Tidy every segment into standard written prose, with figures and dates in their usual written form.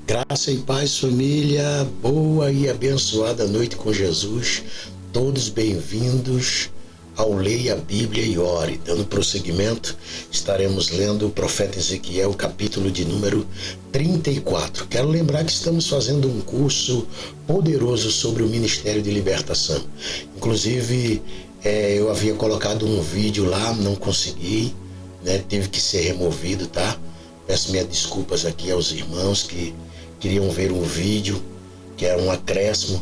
Graça e paz, família, boa e abençoada noite com Jesus. Todos bem-vindos ao Leia a Bíblia e Ore. Dando prosseguimento, estaremos lendo o profeta Ezequiel, capítulo de número 34. Quero lembrar que estamos fazendo um curso poderoso sobre o Ministério de Libertação. Inclusive, eu havia colocado um vídeo lá, não consegui, teve que ser removido, tá? Peço minhas desculpas aqui aos irmãos que queriam ver um vídeo, que era um acréscimo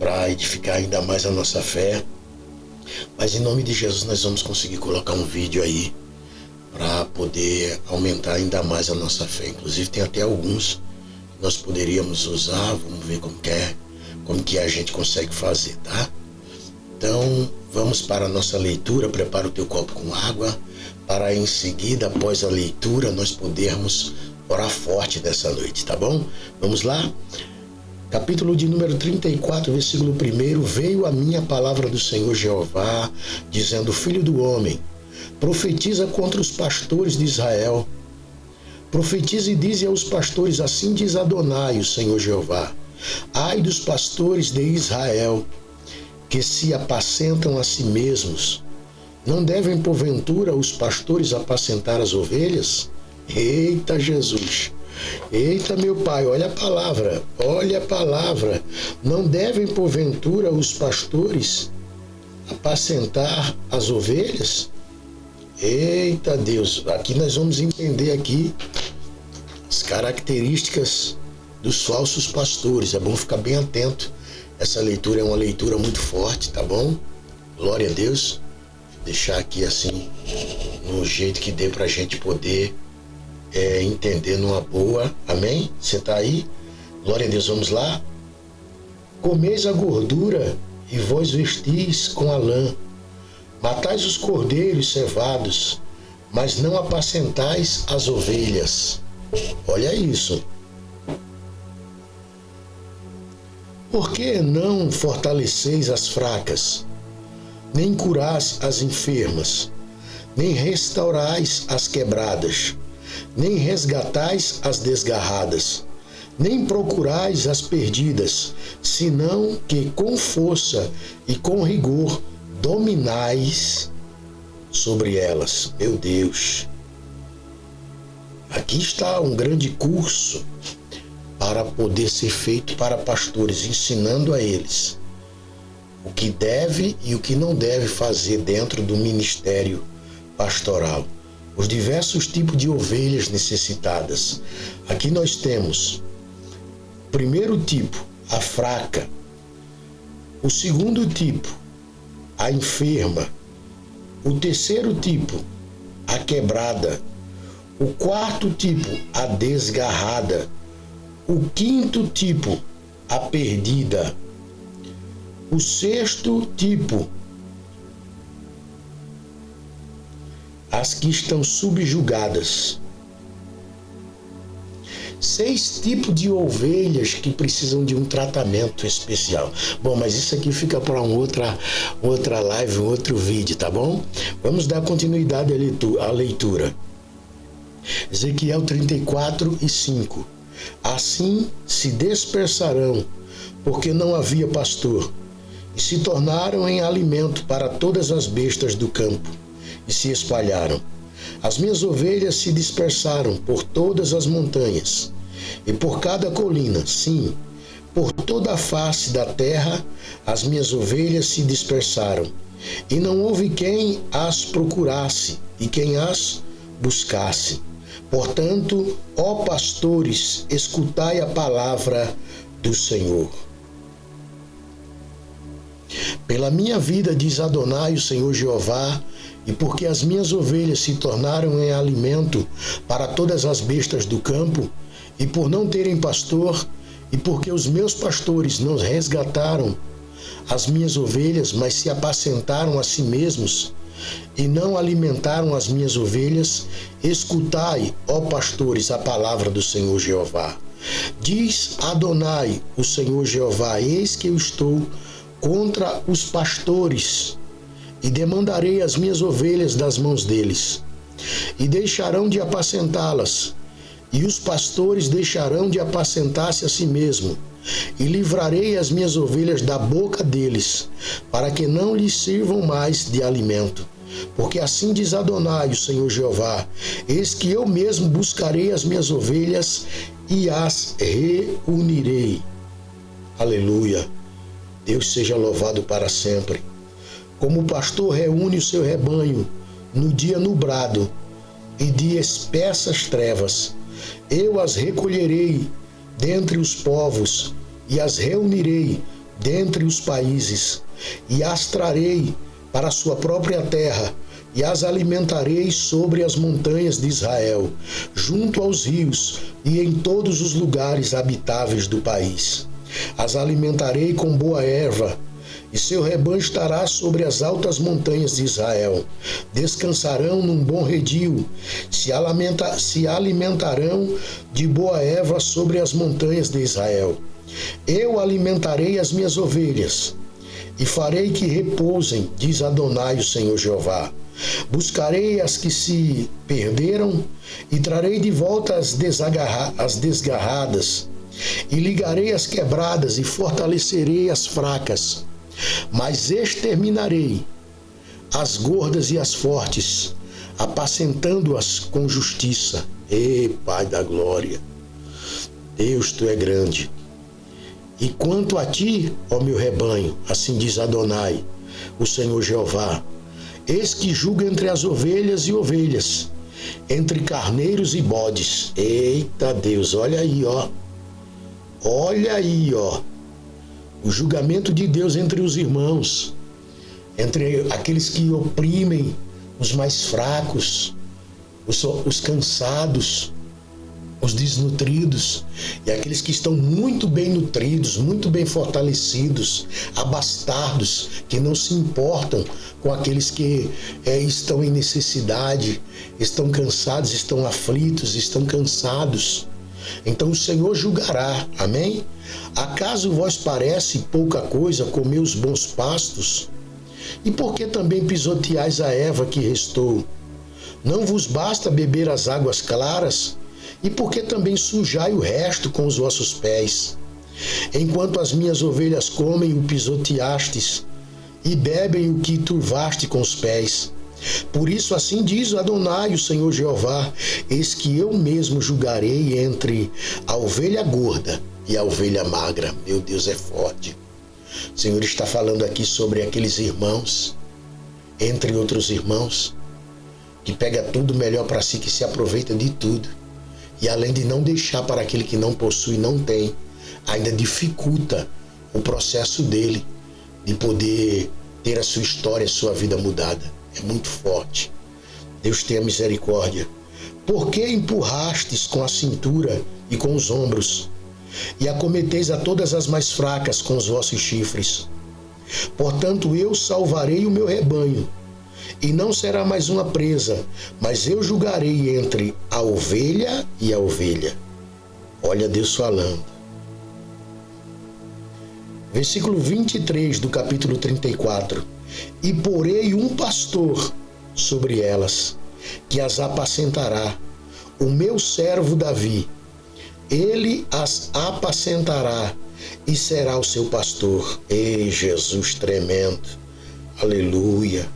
para edificar ainda mais a nossa fé. Mas em nome de Jesus nós vamos conseguir colocar um vídeo aí para poder aumentar ainda mais a nossa fé. Inclusive tem até alguns que nós poderíamos usar, vamos ver como que a gente consegue fazer, tá? Então vamos para a nossa leitura. Prepara o teu copo com água para em seguida, após a leitura, nós podermos orar forte nessa noite, tá bom? Vamos lá? Capítulo de número 34, versículo 1. Veio a minha palavra do Senhor Jeová, dizendo: Filho do homem, profetiza contra os pastores de Israel. Profetiza e dize aos pastores: assim diz Adonai, o Senhor Jeová: ai dos pastores de Israel, que se apacentam a si mesmos. Não devem, porventura, os pastores apacentar as ovelhas? Eita Jesus! Eita meu Pai, olha a palavra, olha a palavra. Não devem, porventura, os pastores apacentar as ovelhas? Eita Deus, aqui nós vamos entender aqui as características dos falsos pastores. É bom ficar bem atento. Essa leitura é uma leitura muito forte, tá bom? Glória a Deus. Vou deixar aqui assim, no jeito que dê pra gente poder entender numa boa. Amém? Você tá aí? Glória a Deus, vamos lá? Comeis a gordura e vós vestis com a lã. Matais os cordeiros cevados, mas não apacentais as ovelhas. Olha isso. Por que não fortaleceis as fracas, nem curais as enfermas, nem restaurais as quebradas, nem resgatais as desgarradas, nem procurais as perdidas, senão que com força e com rigor dominais sobre elas? Meu Deus! Aqui está um grande curso para poder ser feito para pastores, ensinando a eles o que deve e o que não deve fazer dentro do ministério pastoral. Os diversos tipos de ovelhas necessitadas. Aqui nós temos o primeiro tipo, a fraca. O segundo tipo, a enferma. O terceiro tipo, a quebrada. O quarto tipo, a desgarrada. O quinto tipo, a perdida. O sexto tipo, as que estão subjugadas. 6 tipos de ovelhas que precisam de um tratamento especial. Bom, mas isso aqui fica para outra live, um outro vídeo, tá bom? Vamos dar continuidade à leitura. Ezequiel 34:5. Assim se dispersarão, porque não havia pastor, e se tornaram em alimento para todas as bestas do campo, e se espalharam. As minhas ovelhas se dispersaram por todas as montanhas, e por cada colina, sim, por toda a face da terra, as minhas ovelhas se dispersaram, e não houve quem as procurasse, e quem as buscasse. Portanto, ó pastores, escutai a palavra do Senhor. Pela minha vida, diz Adonai, o Senhor Jeová, e porque as minhas ovelhas se tornaram em alimento para todas as bestas do campo, e por não terem pastor, e porque os meus pastores não resgataram as minhas ovelhas, mas se apacentaram a si mesmos, e não alimentaram as minhas ovelhas, escutai, ó pastores, a palavra do Senhor Jeová. Diz Adonai, o Senhor Jeová: eis que eu estou contra os pastores, e demandarei as minhas ovelhas das mãos deles, e deixarão de apacentá-las, e os pastores deixarão de apacentar-se a si mesmo, e livrarei as minhas ovelhas da boca deles, para que não lhes sirvam mais de alimento. Porque assim diz Adonai, o Senhor Jeová: eis que eu mesmo buscarei as minhas ovelhas e as reunirei. Aleluia! Deus seja louvado para sempre. Como o pastor reúne o seu rebanho no dia nublado e de espessas trevas, eu as recolherei dentre os povos e as reunirei dentre os países, e as trarei para a sua própria terra, e as alimentarei sobre as montanhas de Israel, junto aos rios e em todos os lugares habitáveis do país. As alimentarei com boa erva, e seu rebanho estará sobre as altas montanhas de Israel. Descansarão num bom redil, se alimentarão de boa erva sobre as montanhas de Israel. Eu alimentarei as minhas ovelhas, e farei que repousem, diz Adonai, o Senhor Jeová. Buscarei as que se perderam, e trarei de volta as desgarradas, e ligarei as quebradas, e fortalecerei as fracas. Mas exterminarei as gordas e as fortes, apacentando-as com justiça. Pai da glória, Deus, tu é grande. E quanto a ti, ó meu rebanho, assim diz Adonai, o Senhor Jeová: eis que julgo entre as ovelhas e ovelhas, entre carneiros e bodes. Eita Deus, olha aí, ó. Olha aí, ó. O julgamento de Deus entre os irmãos, entre aqueles que oprimem os mais fracos, os cansados, os desnutridos, e aqueles que estão muito bem nutridos, muito bem fortalecidos, abastados, que não se importam com aqueles que estão em necessidade, estão cansados, estão aflitos, estão cansados. Então o Senhor julgará, amém? Acaso vos parece pouca coisa comer os bons pastos? E por que também pisoteais a erva que restou? Não vos basta beber as águas claras? E por que também sujai o resto com os vossos pés? Enquanto as minhas ovelhas comem, o pisoteastes, e bebem o que turvaste com os pés. Por isso assim diz Adonai, o Senhor Jeová: eis que eu mesmo julgarei entre a ovelha gorda e a ovelha magra. Meu Deus, é forte. O Senhor está falando aqui sobre aqueles irmãos, entre outros irmãos, que pega tudo melhor para si, que se aproveita de tudo. E além de não deixar para aquele que não possui, não tem, ainda dificulta o processo dele de poder ter a sua história, a sua vida mudada. É muito forte. Deus tenha misericórdia. Por que empurrastes com a cintura e com os ombros, e acometeis a todas as mais fracas com os vossos chifres? Portanto, eu salvarei o meu rebanho, e não será mais uma presa, mas eu julgarei entre a ovelha e a ovelha. Olha Deus falando. Versículo 23 do capítulo 34. E porei um pastor sobre elas, que as apacentará, o meu servo Davi. Ele as apacentará e será o seu pastor. Ei, Jesus tremendo. Aleluia.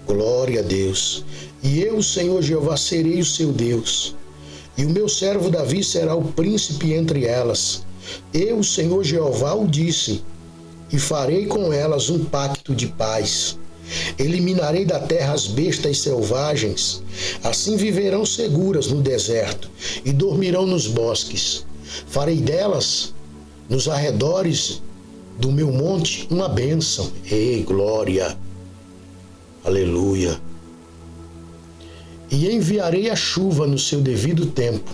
Glória a Deus. E eu, o Senhor Jeová, serei o seu Deus. E o meu servo Davi será o príncipe entre elas. Eu, o Senhor Jeová, o disse, e farei com elas um pacto de paz. Eliminarei da terra as bestas selvagens, assim viverão seguras no deserto e dormirão nos bosques. Farei delas, nos arredores do meu monte, uma bênção. Ei, glória! Aleluia! E enviarei a chuva no seu devido tempo,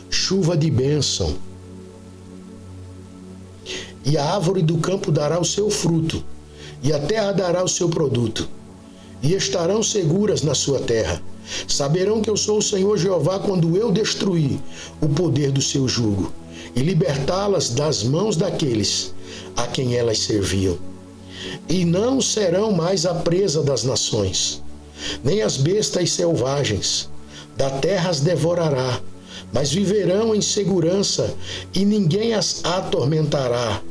chuva de bênção. E a árvore do campo dará o seu fruto, e a terra dará o seu produto. E estarão seguras na sua terra. Saberão que eu sou o Senhor Jeová quando eu destruir o poder do seu jugo, e libertá-las das mãos daqueles a quem elas serviam. E não serão mais a presa das nações, nem as bestas selvagens. Da terra as devorará, mas viverão em segurança e ninguém as atormentará.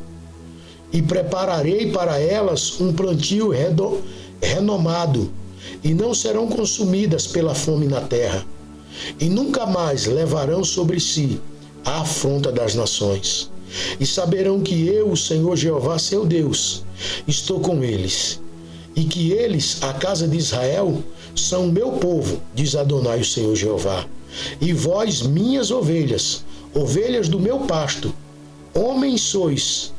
E prepararei para elas um plantio renomado, e não serão consumidas pela fome na terra, e nunca mais levarão sobre si a afronta das nações. E saberão que eu, o Senhor Jeová, seu Deus, estou com eles, e que eles, a casa de Israel, são o meu povo, diz Adonai, o Senhor Jeová. E vós, minhas ovelhas, ovelhas do meu pasto, homens sois,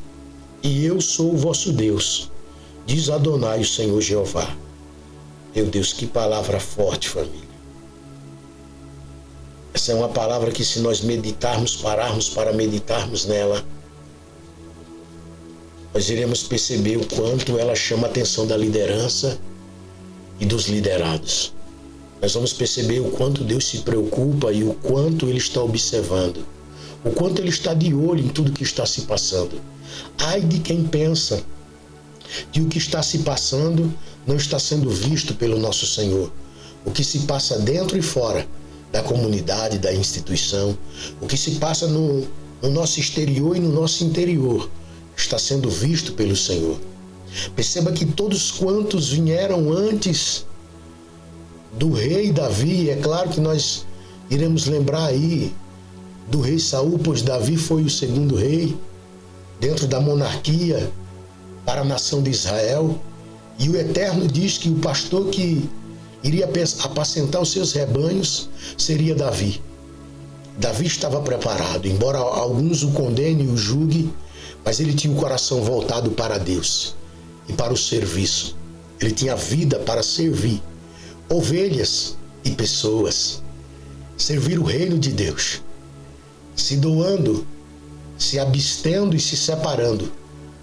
e eu sou o vosso Deus, diz Adonai, o Senhor Jeová. Meu Deus, que palavra forte, família. Essa é uma palavra que, se nós meditarmos, pararmos para meditarmos nela, nós iremos perceber o quanto ela chama a atenção da liderança e dos liderados. Nós vamos perceber o quanto Deus se preocupa e o quanto Ele está observando, o quanto Ele está de olho em tudo que está se passando. Ai de quem pensa que o que está se passando não está sendo visto pelo nosso Senhor. O que se passa dentro e fora da comunidade, da instituição, o que se passa no nosso exterior e no nosso interior, está sendo visto pelo Senhor. Perceba que todos quantos vieram antes do rei Davi, é claro que nós iremos lembrar aí do rei Saul, pois Davi foi o segundo rei dentro da monarquia para a nação de Israel, e o Eterno diz que o pastor que iria apacentar os seus rebanhos seria Davi. Davi estava preparado, embora alguns o condenem e o julguem, mas ele tinha o coração voltado para Deus e para o serviço. Ele tinha vida para servir ovelhas e pessoas, servir o reino de Deus, se doando, se abstendo e se separando,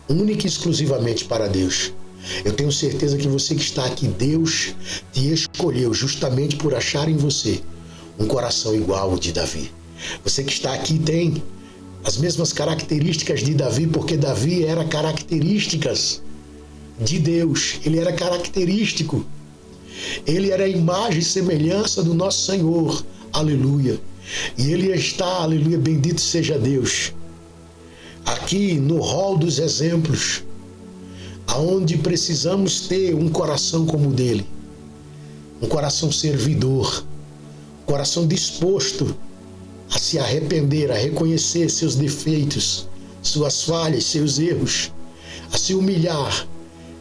única e exclusivamente para Deus. Eu tenho certeza que você que está aqui, Deus te escolheu justamente por achar em você um coração igual ao de Davi. Você que está aqui tem as mesmas características de Davi, porque Davi era características de Deus. Ele era característico. Ele era a imagem e semelhança do nosso Senhor. Aleluia. E ele está, aleluia, bendito seja Deus, aqui no rol dos exemplos, aonde precisamos ter um coração como o dele, um coração servidor, um coração disposto a se arrepender, a reconhecer seus defeitos, suas falhas, seus erros, a se humilhar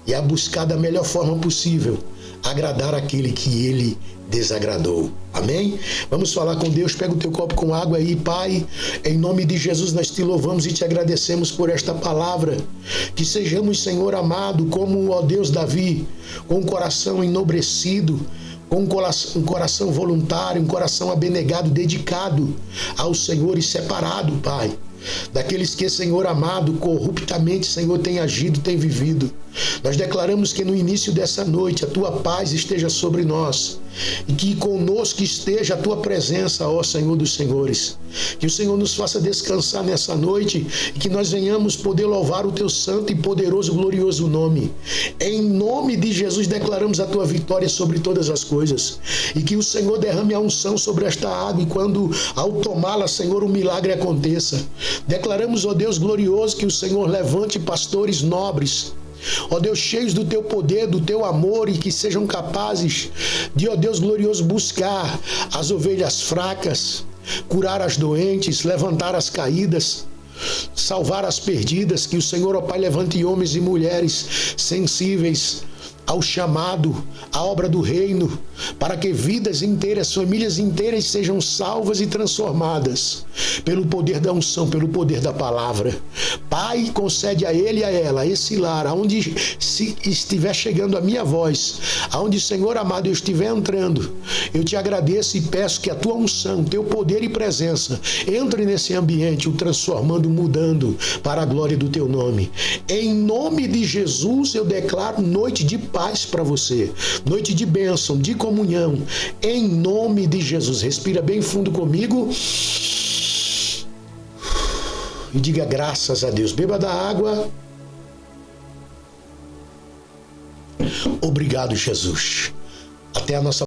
e a buscar da melhor forma possível agradar aquele que ele desagradou. Amém? Vamos falar com Deus. Pega o teu copo com água aí. Pai, em nome de Jesus nós te louvamos e te agradecemos por esta palavra. Que sejamos, Senhor amado, como, ó Deus, Davi, com um coração enobrecido, com um coração voluntário, um coração abnegado, dedicado ao Senhor e separado, Pai, daqueles que, Senhor amado, corruptamente, Senhor, tem agido, tem vivido. Nós declaramos que no início dessa noite a tua paz esteja sobre nós e que conosco esteja a tua presença, ó Senhor dos Senhores. Que o Senhor nos faça descansar nessa noite e que nós venhamos poder louvar o teu santo e poderoso, glorioso nome. Em nome de Jesus declaramos a tua vitória sobre todas as coisas e que o Senhor derrame a unção sobre esta água e quando ao tomá-la, Senhor, um milagre aconteça. Declaramos, ó Deus glorioso, que o Senhor levante pastores nobres, ó Deus, cheios do teu poder, do teu amor e que sejam capazes de, ó Deus glorioso, buscar as ovelhas fracas, curar as doentes, levantar as caídas, salvar as perdidas. Que o Senhor, ó Pai, levante homens e mulheres sensíveis ao chamado, à obra do reino, para que vidas inteiras, famílias inteiras sejam salvas e transformadas pelo poder da unção, pelo poder da palavra. Pai, concede a ele e a ela, a esse lar, aonde se estiver chegando a minha voz, aonde, Senhor amado, eu estiver entrando, eu te agradeço e peço que a tua unção, teu poder e presença entre nesse ambiente, o transformando, mudando para a glória do teu nome. Em nome de Jesus eu declaro noite de paz para você, noite de bênção, de comunhão, em nome de Jesus. Respira bem fundo comigo e diga graças a Deus. Beba da água. Obrigado, Jesus. Até a nossa